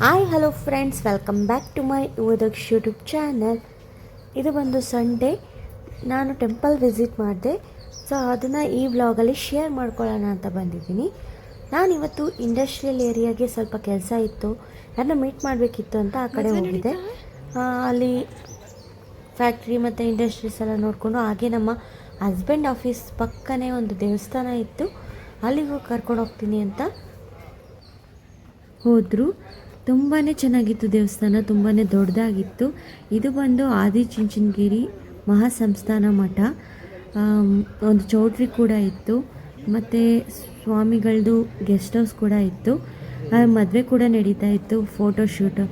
Hi hello friends, welcome back to my Yuvadaksha YouTube channel. ಇದು ಬಂದು Sunday ನಾನು temple visit ಮಾಡಿದೆ. ಸೊ ಅದನ್ನು ಈ ವ್ಲಾಗಲ್ಲಿ ಶೇರ್ ಮಾಡ್ಕೊಳ್ಳೋಣ ಅಂತ ಬಂದಿದ್ದೀನಿ. ನಾನಿವತ್ತು ಇಂಡಸ್ಟ್ರಿಯಲ್ ಏರಿಯಾಗೆ ಸ್ವಲ್ಪ ಕೆಲಸ ಇತ್ತು, ಯಾರನ್ನ ಮೀಟ್ ಮಾಡಬೇಕಿತ್ತು ಅಂತ ಆ ಕಡೆ ಹೋಗಿದ್ದೆ. ಅಲ್ಲಿ ಫ್ಯಾಕ್ಟ್ರಿ ಮತ್ತು ಇಂಡಸ್ಟ್ರೀಸ್ ಎಲ್ಲ ನೋಡಿಕೊಂಡು ಹಾಗೆ ನಮ್ಮ ಹಸ್ಬೆಂಡ್ ಆಫೀಸ್ ಪಕ್ಕನೇ ಒಂದು ದೇವಸ್ಥಾನ ಇತ್ತು, ಅಲ್ಲಿಗೂ ಕರ್ಕೊಂಡು ಹೋಗ್ತೀನಿ ಅಂತ ಹೋದರು. ತುಂಬಾ ಚೆನ್ನಾಗಿತ್ತು ದೇವಸ್ಥಾನ, ತುಂಬಾ ದೊಡ್ಡದಾಗಿತ್ತು. ಇದು ಬಂದು ಆದಿಚುಂಚನಗಿರಿ ಮಹಾಸಂಸ್ಥಾನ ಮಠ. ಒಂದು ಚೌಟ್ರಿ ಕೂಡ ಇತ್ತು, ಮತ್ತು ಸ್ವಾಮಿಗಳದ್ದು ಗೆಸ್ಟ್ ಹೌಸ್ ಕೂಡ ಇತ್ತು. ಮದುವೆ ಕೂಡ ನಡೀತಾ ಇತ್ತು, ಫೋಟೋಶೂಟು,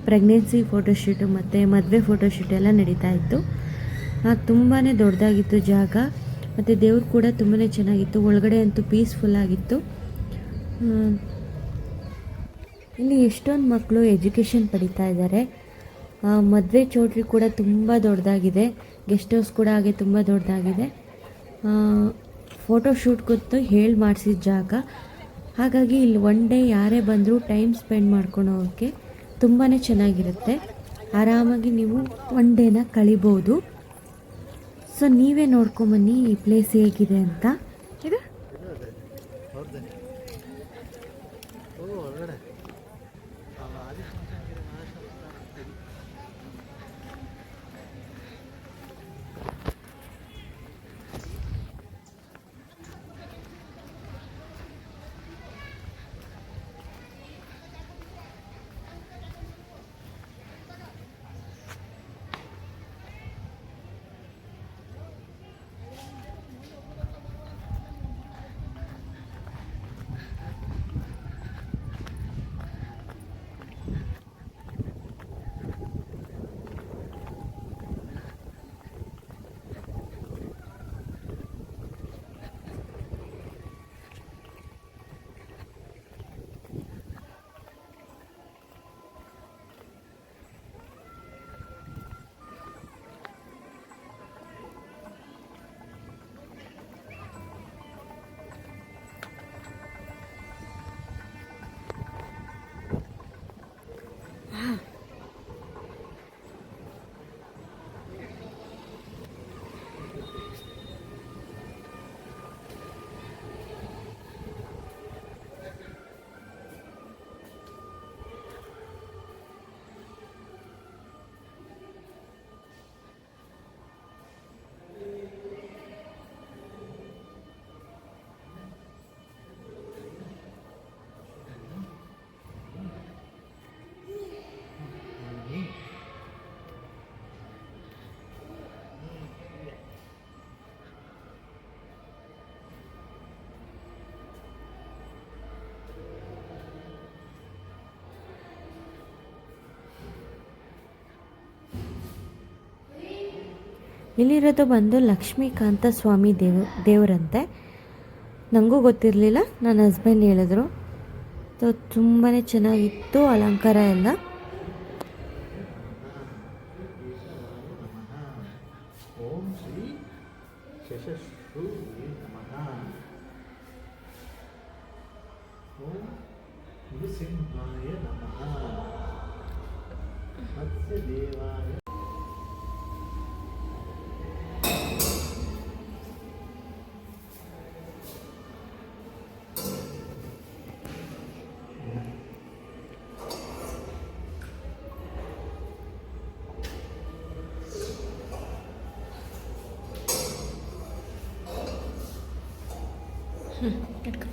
ಪ್ರೆಗ್ನೆನ್ಸಿ ಫೋಟೋಶೂಟು ಮತ್ತು ಮದುವೆ ಫೋಟೋಶೂಟ್ ಎಲ್ಲ ನಡೀತಾ ಇತ್ತು. ತುಂಬಾ ದೊಡ್ಡದಾಗಿತ್ತು ಜಾಗ, ಮತ್ತು ದೇವ್ರು ಕೂಡ ತುಂಬಾ ಚೆನ್ನಾಗಿತ್ತು. ಒಳಗಡೆ ಅಂತೂ ಪೀಸ್ಫುಲ್ಲಾಗಿತ್ತು. ಇಲ್ಲಿ ಎಷ್ಟೊಂದು ಮಕ್ಕಳು ಎಜುಕೇಷನ್ ಪಡಿತಾ ಇದ್ದಾರೆ. ಮದುವೆ ಚೌಟ್ರಿ ಕೂಡ ತುಂಬ ದೊಡ್ಡದಾಗಿದೆ, ಗೆಸ್ಟ್ ಹೌಸ್ ಕೂಡ ಹಾಗೆ ತುಂಬ ದೊಡ್ಡದಾಗಿದೆ. ಫೋಟೋಶೂಟ್ ಗೊತ್ತು ಹೇಳಿ ಮಾಡಿಸಿದ ಜಾಗ. ಹಾಗಾಗಿ ಇಲ್ಲಿ ಒನ್ ಡೇ ಯಾರೇ ಬಂದರೂ ಟೈಮ್ ಸ್ಪೆಂಡ್ ಮಾಡ್ಕೊಂಡು ಹೋಗೋಕ್ಕೆ ತುಂಬಾ ಚೆನ್ನಾಗಿರುತ್ತೆ. ಆರಾಮಾಗಿ ನೀವು ಒನ್ ಡೇನ ಕಳಿಬೋದು. ಸೊ ನೀವೇ ನೋಡ್ಕೊಂಬನ್ನಿ ಈ ಪ್ಲೇಸ್ ಹೇಗಿದೆ ಅಂತ. ಇಲ್ಲಿರೋದು ಬಂದು ಲಕ್ಷ್ಮೀಕಾಂತ ಸ್ವಾಮಿ ದೇವರಂತೆ. ನನಗೂ ಗೊತ್ತಿರಲಿಲ್ಲ, ನನ್ನ ಹಸ್ಬೆಂಡ್ ಹೇಳಿದ್ರು. ತುಂಬಾ ಚೆನ್ನಾಗಿತ್ತು ಅಲಂಕಾರ ಎಲ್ಲ. ಇಟ್ಕೊ.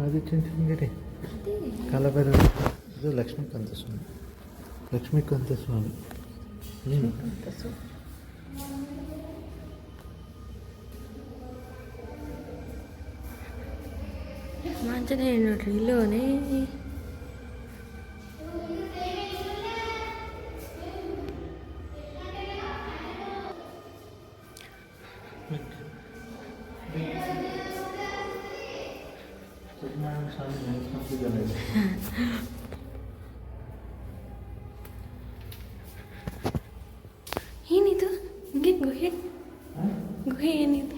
ಆದಿಚುಂಚನಗಿರಿ ಕಾಲಭೈರವ, ಇದು ಲಕ್ಷ್ಮೀಕಾಂತ ಸ್ವಾಮಿ. ಲಕ್ಷ್ಮೀಕಾಂತ ಸ್ವಾಮಿ ಆಂಜನೇಯ ನೋಡ್ರಿ ಇಲ್ಲೋನೇ. ಏನಿದು ಹಿಂಗೆ ಗುಹೆ ಗುಹೆ ಏನಿದು?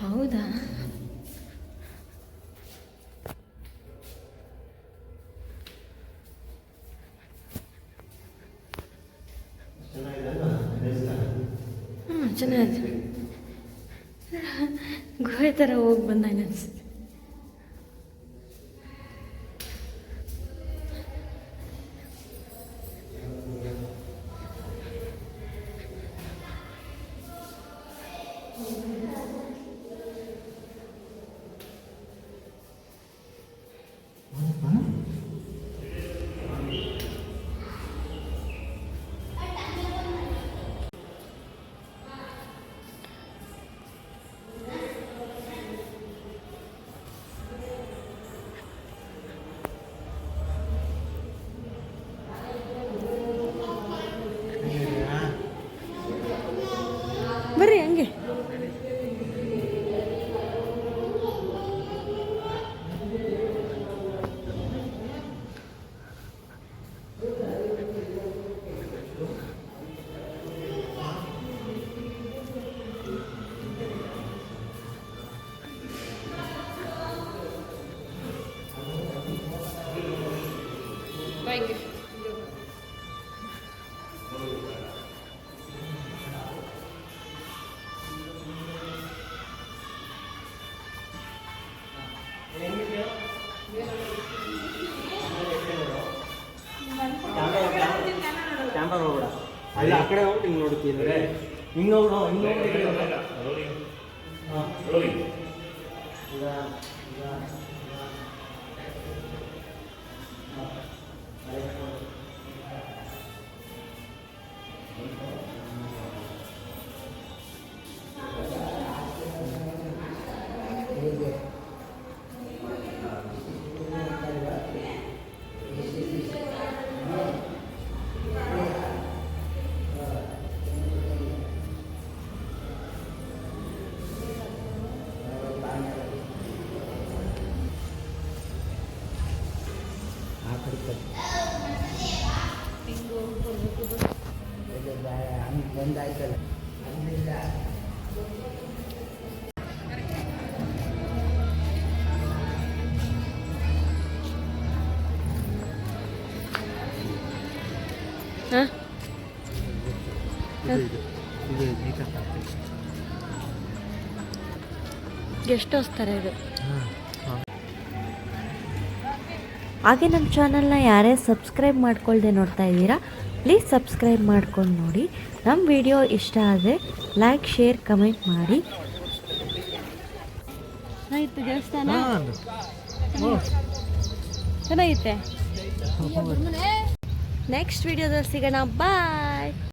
ಹೌದಾ? ಚೆನ್ನಾಗಿದೆ. ಗುಹೆ ಥರ ಹೋಗಿ ಬಂದಂಗೆ ಅನಿಸುತ್ತೆ. ಬರ್ರಿ ಹಂಗೆ. ಕ್ಯಾಮ್ರಾ ನೋಡ್ಬೇಡ, ಅಲ್ಲಿ ಆ ಕಡೆ ಹೋಗಿ ಹಿಂಗೆ ನೋಡ್ತಿದ್ರೆ ಹಿಂಗೆ ಹೋಗ್ಬಿಡು, ಹಿಂಗೆ ಬಂದಾಯ್ತಲ್ಲ. ಗೆಸ್ಟ್ ಹೌಸ್ ಥರ ಇದು. ಹಾಗೆ ನಮ್ಮ ಚಾನಲ್ನ ಯಾರೇ ಸಬ್ಸ್ಕ್ರೈಬ್ ಮಾಡ್ಕೊಳ್ದೆ ನೋಡ್ತಾ ಇದ್ದೀರಾ, ಪ್ಲೀಸ್ ಸಬ್ಸ್ಕ್ರೈಬ್ ಮಾಡ್ಕೊಂಡು ನೋಡಿ. ನಮ್ಮ ವಿಡಿಯೋ ಇಷ್ಟ ಆದರೆ ಲೈಕ್, ಶೇರ್, ಕಮೆಂಟ್ ಮಾಡಿ. ಚೆನ್ನಾಗಿತ್ತು ದೇವಸ್ಥಾನ, ಚೆನ್ನಾಗಿತ್ತೆ. ನೆಕ್ಸ್ಟ್ ವಿಡಿಯೋದಲ್ಲಿ ಸಿಗೋಣ. ಬಾಯ್.